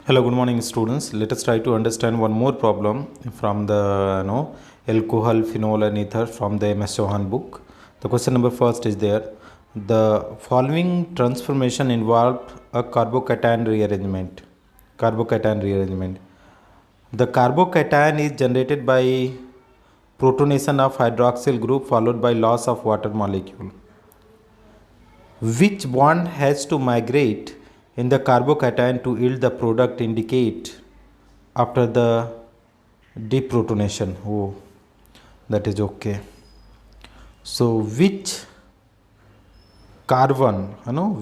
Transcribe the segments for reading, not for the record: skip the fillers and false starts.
Hello, good morning, students. Let us try to understand one more problem from the alcohol, phenol, and ether from the MS Chauhan book. The question number first is there. The following transformation involve a carbocation rearrangement. Carbocation rearrangement. The carbocation is generated by protonation of hydroxyl group followed by loss of water molecule. Which bond has to migrate in the carbocation to yield the product indicate after the deprotonation? Oh, that is okay. So which carbon,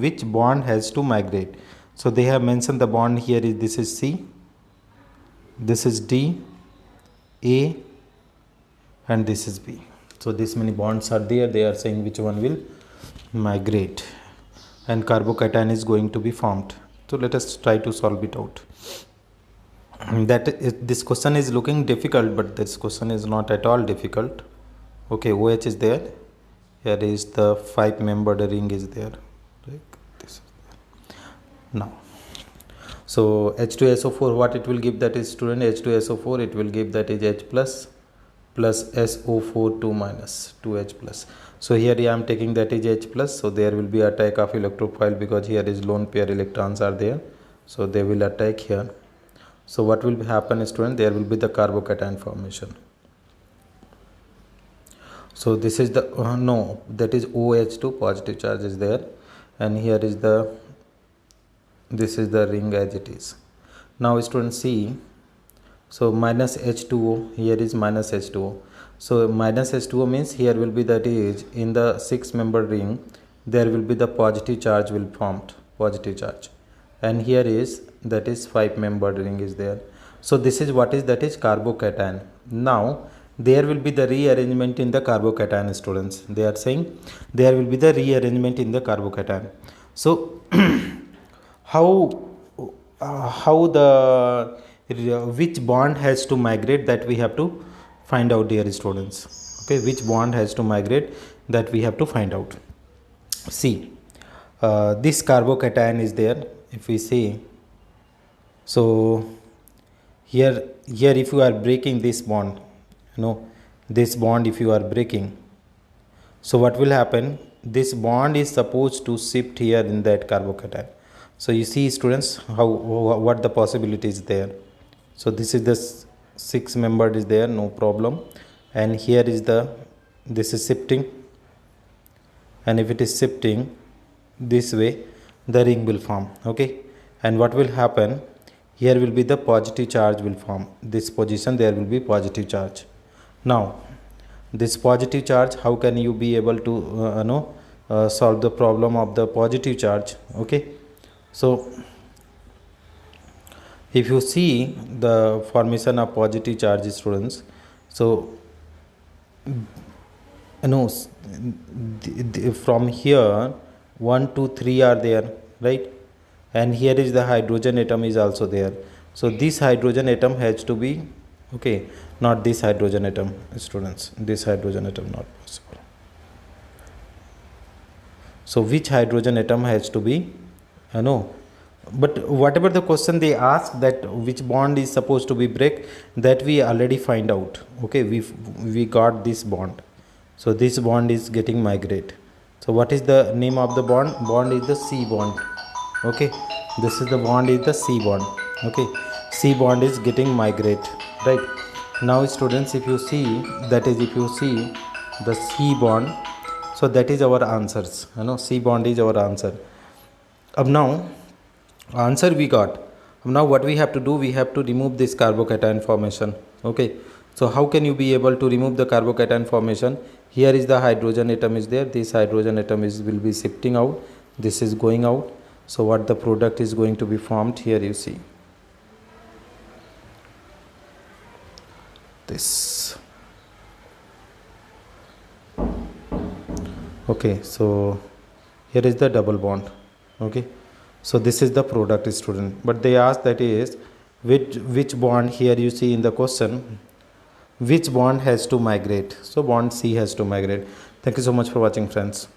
which bond has to migrate? So they have mentioned the bond here is this is C, this is D, A, and this is B. So this many bonds are there. They are saying which one will migrate and carbocation is going to be formed. So let us try to solve it out. This question is looking difficult, but this question is not at all difficult. Okay, OH is there. Here is the 5-membered ring is there. Like this is there. Now, so H2SO4, what it will give, that is student H2SO4, it will give that is H plus SO4 2 minus 2H plus. So here I am taking that is H plus, so there will be attack of electrophile because here is lone pair electrons are there, so they will attack here. So what will happen, student? There will be the carbocation formation. So this is the no, that is OH2, positive charge is there, and here is this is the ring as it is. Now student see, so minus H2O, here is minus H2O. So minus H2O means here will be that is in the 6-membered ring, there will be the positive charge will formed, positive charge. And here is that is 5-membered ring is there. So this is what is that is carbocation. Now there will be the rearrangement in the carbocation, students. They are saying there will be the rearrangement in the carbocation. So how the which bond has to migrate, that we have to find out, dear students. Okay, which bond has to migrate, that we have to find out. See, this carbocation is there. If we see, so here if you are breaking this bond, this bond if you are breaking, so what will happen, this bond is supposed to shift here in that carbocation. So you see, students, what the possibility is there. So this is the 6-membered is there, no problem, and here is this is shifting, and if it is shifting this way, the ring will form. Okay, and what will happen, here will be the positive charge will form, this position there will be positive charge. Now this positive charge, how can you be able to solve the problem of the positive charge? Okay, so if you see the formation of positive charge, students, so from here 1 2 3 are there, right? And here is the hydrogen atom is also there. So this hydrogen atom has to be, okay, not this hydrogen atom, students, this hydrogen atom not possible. So which hydrogen atom has to be, but whatever the question they ask, that which bond is supposed to be break, that we already find out. Okay, we got this bond, so this bond is getting migrate. So what is the name of the bond? Bond is the C bond. Okay, this is the bond is the C bond. Okay, C bond is getting migrate, right? Now students, if you see, that is if you see the C bond, so that is our answers. C bond is our answer. Now answer we got. Now what we have to do, we have to remove this carbocation formation. Okay, so how can you be able to remove the carbocation formation? Here is the hydrogen atom is there, this hydrogen atom will be shifting out, this is going out. So what the product is going to be formed, here you see this. Okay, so here is the double bond. Okay, so this is the product, student, but they ask that is which bond, here you see in the question, which bond has to migrate. So bond C has to migrate. Thank you so much for watching, friends.